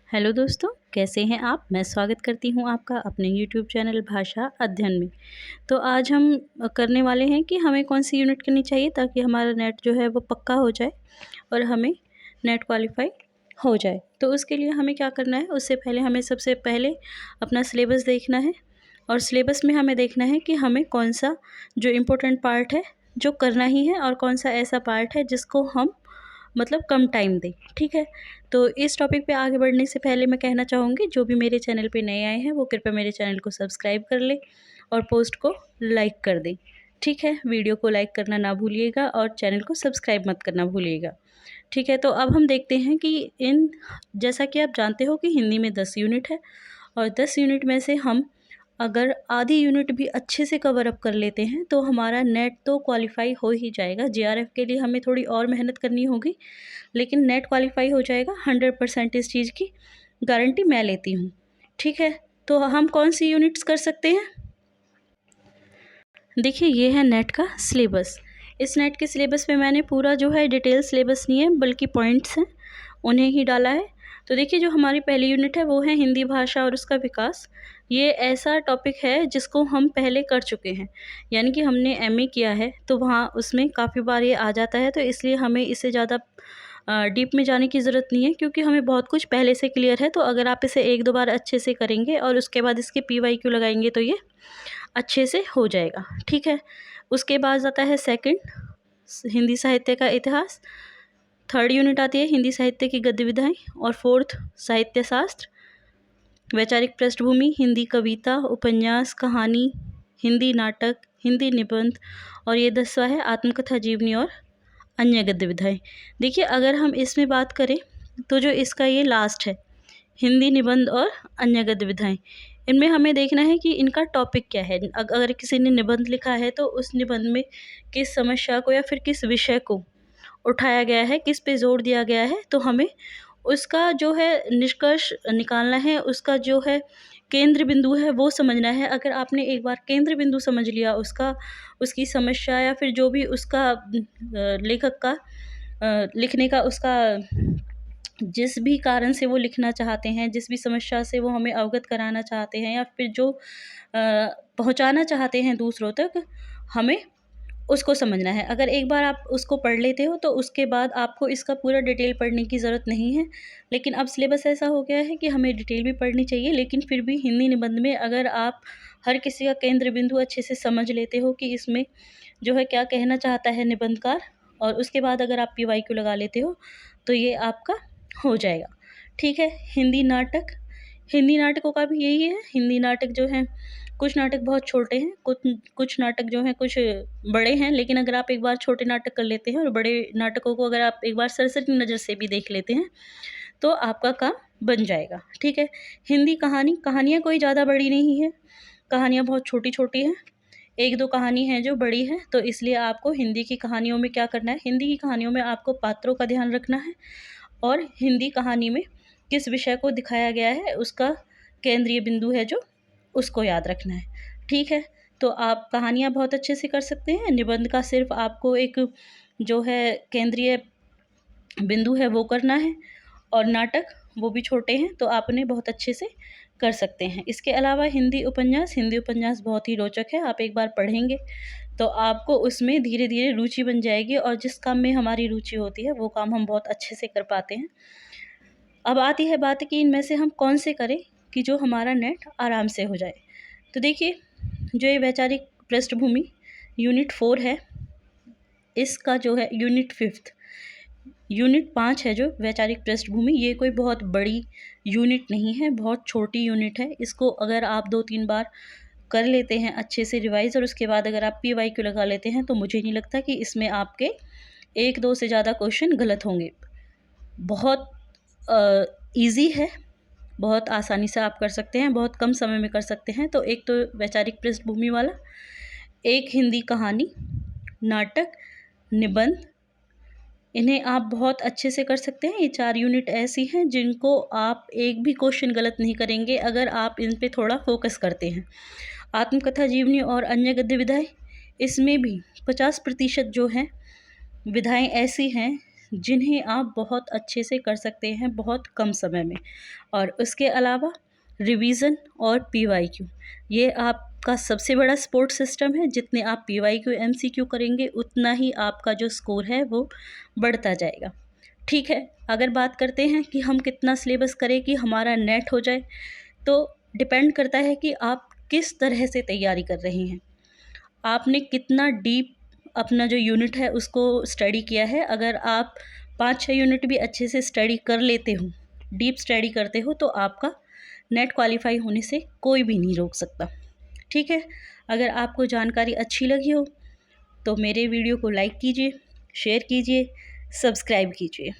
Hello दोस्तों, कैसे हैं आप। मैं स्वागत करती हूं आपका अपने यूट्यूब चैनल भाषा अध्ययन में। तो आज हम करने वाले हैं कि हमें कौन सी यूनिट करनी चाहिए ताकि हमारा नेट जो है वो पक्का हो जाए और हमें नेट क्वालिफाई हो जाए। तो उसके लिए हमें क्या करना है, उससे पहले हमें सबसे पहले अपना सिलेबस देखना है और सिलेबस में हमें देखना है कि हमें कौन सा जो इम्पोर्टेंट पार्ट है जो करना ही है और कौन सा ऐसा पार्ट है जिसको हम मतलब कम टाइम दें। ठीक है, तो इस टॉपिक पे आगे बढ़ने से पहले मैं कहना चाहूँगी जो भी मेरे चैनल पे नए आए हैं वो कृपया मेरे चैनल को सब्सक्राइब कर लें और पोस्ट को लाइक कर दें। ठीक है, वीडियो को लाइक करना ना भूलिएगा और चैनल को सब्सक्राइब मत करना भूलिएगा। ठीक है, तो अब हम देखते हैं कि जैसा कि आप जानते हो कि हिंदी में 10 यूनिट है और 10 यूनिट में से हम अगर आधी यूनिट भी अच्छे से कवर अप कर लेते हैं तो हमारा नेट तो क्वालिफाई हो ही जाएगा। जेआरएफ के लिए हमें थोड़ी और मेहनत करनी होगी, लेकिन नेट क्वालिफाई हो जाएगा। 100% इस चीज़ की गारंटी मैं लेती हूँ। ठीक है, तो हम कौन सी यूनिट्स कर सकते हैं। देखिए, ये है नेट का सिलेबस। इस नेट के सिलेबस में मैंने पूरा जो है डिटेल सिलेबस नहीं है बल्कि पॉइंट्स हैं उन्हें ही डाला है। तो देखिए, जो हमारी पहली यूनिट है वो है हिंदी भाषा और उसका विकास। ये ऐसा टॉपिक है जिसको हम पहले कर चुके हैं, यानी कि हमने एमए किया है तो वहाँ उसमें काफ़ी बार ये आ जाता है, तो इसलिए हमें इससे ज़्यादा डीप में जाने की ज़रूरत नहीं है क्योंकि हमें बहुत कुछ पहले से क्लियर है। तो अगर आप इसे एक दो बार अच्छे से करेंगे और उसके बाद इसके पीवाईक्यू लगाएंगे तो ये अच्छे से हो जाएगा। ठीक है, उसके बाद आता है सेकंड, हिंदी साहित्य का इतिहास। थर्ड यूनिट आती है हिंदी साहित्य की गद्य विधाएँ और फोर्थ साहित्य शास्त्र, वैचारिक पृष्ठभूमि, हिंदी कविता, उपन्यास, कहानी, हिंदी नाटक, हिंदी निबंध और ये 10वां है आत्मकथा, जीवनी और अन्य गद्य विधाएँ। देखिए, अगर हम इसमें बात करें तो जो इसका ये लास्ट है हिंदी निबंध और अन्य गद्य विधाएँ, इनमें हमें देखना है कि इनका टॉपिक क्या है। अगर किसी ने निबंध लिखा है तो उस निबंध में किस समस्या को या फिर किस विषय को उठाया गया है, किस पे जोर दिया गया है, तो हमें उसका जो है निष्कर्ष निकालना है, उसका जो है केंद्र बिंदु है वो समझना है। अगर आपने एक बार केंद्र बिंदु समझ लिया उसका, उसकी समस्या या फिर जो भी उसका लेखक का लिखने का उसका जिस भी कारण से वो लिखना चाहते हैं, जिस भी समस्या से वो हमें अवगत कराना चाहते हैं या फिर जो पहुँचाना चाहते हैं दूसरों तक, हमें उसको समझना है। अगर एक बार आप उसको पढ़ लेते हो तो उसके बाद आपको इसका पूरा डिटेल पढ़ने की ज़रूरत नहीं है। लेकिन अब सिलेबस ऐसा हो गया है कि हमें डिटेल भी पढ़नी चाहिए, लेकिन फिर भी हिंदी निबंध में अगर आप हर किसी का केंद्र बिंदु अच्छे से समझ लेते हो कि इसमें जो है क्या कहना चाहता है निबंधकार, और उसके बाद अगर आप पीवाईक्यू लगा लेते हो तो ये आपका हो जाएगा। ठीक है, हिंदी नाटक, हिंदी नाटकों का भी यही है। हिंदी नाटक जो हैं, कुछ नाटक बहुत छोटे हैं, कुछ नाटक जो हैं कुछ बड़े हैं, लेकिन अगर आप एक बार छोटे नाटक कर लेते हैं और बड़े नाटकों को अगर आप एक बार सरसरी नज़र से भी देख लेते हैं तो आपका काम बन जाएगा। ठीक है, हिंदी कहानी, कहानियाँ कोई ज़्यादा बड़ी नहीं है, कहानियाँ बहुत छोटी-छोटी हैं। 1-2 कहानी है जो बड़ी है, तो इसलिए आपको हिंदी की कहानियों में क्या करना है, हिंदी की कहानियों में आपको पात्रों का ध्यान रखना है और हिंदी कहानी में किस विषय को दिखाया गया है उसका केंद्रीय बिंदु है जो उसको याद रखना है। ठीक है, तो आप कहानियाँ बहुत अच्छे से कर सकते हैं। निबंध का सिर्फ आपको एक जो है केंद्रीय बिंदु है वो करना है और नाटक वो भी छोटे हैं तो आप उन्हें बहुत अच्छे से कर सकते हैं। इसके अलावा हिंदी उपन्यास, हिंदी उपन्यास बहुत ही रोचक है। आप एक बार पढ़ेंगे तो आपको उसमें धीरे-धीरे रुचि बन जाएगी और जिस काम में हमारी रुचि होती है वो काम हम बहुत अच्छे से कर पाते हैं। अब आती है बात कि इनमें से हम कौन से करें कि जो हमारा नेट आराम से हो जाए। तो देखिए, जो ये वैचारिक पृष्ठभूमि यूनिट 4 है, इसका जो है यूनिट 5 है जो वैचारिक पृष्ठभूमि, ये कोई बहुत बड़ी यूनिट नहीं है, बहुत छोटी यूनिट है। इसको अगर आप 2-3 बार कर लेते हैं अच्छे से रिवाइज़ और उसके बाद अगर आप पीवाईक्यू लगा लेते हैं तो मुझे नहीं लगता कि इसमें आपके 1-2 से ज़्यादा क्वेश्चन गलत होंगे। बहुत ईज़ी है, बहुत आसानी से आप कर सकते हैं, बहुत कम समय में कर सकते हैं। तो एक तो वैचारिक पृष्ठभूमि वाला, एक हिंदी कहानी, नाटक, निबंध, इन्हें आप बहुत अच्छे से कर सकते हैं। ये 4 यूनिट ऐसी हैं जिनको आप एक भी क्वेश्चन गलत नहीं करेंगे अगर आप इन पे थोड़ा फोकस करते हैं। आत्मकथा, जीवनी और अन्य गद्य विधाएँ, इसमें भी 50% जो हैं विधाएँ ऐसी हैं जिन्हें आप बहुत अच्छे से कर सकते हैं बहुत कम समय में। और उसके अलावा रिवीजन और पीवाईक्यू, ये आपका सबसे बड़ा सपोर्ट सिस्टम है। जितने आप पीवाईक्यू एमसीक्यू करेंगे उतना ही आपका जो स्कोर है वो बढ़ता जाएगा। ठीक है, अगर बात करते हैं कि हम कितना सिलेबस करें कि हमारा नेट हो जाए, तो डिपेंड करता है कि आप किस तरह से तैयारी कर रही हैं, आपने कितना डीप अपना जो यूनिट है उसको स्टडी किया है। अगर आप 5-6 यूनिट भी अच्छे से स्टडी कर लेते हो, डीप स्टडी करते हो, तो आपका नेट क्वालिफाई होने से कोई भी नहीं रोक सकता। ठीक है, अगर आपको जानकारी अच्छी लगी हो तो मेरे वीडियो को लाइक कीजिए, शेयर कीजिए, सब्सक्राइब कीजिए।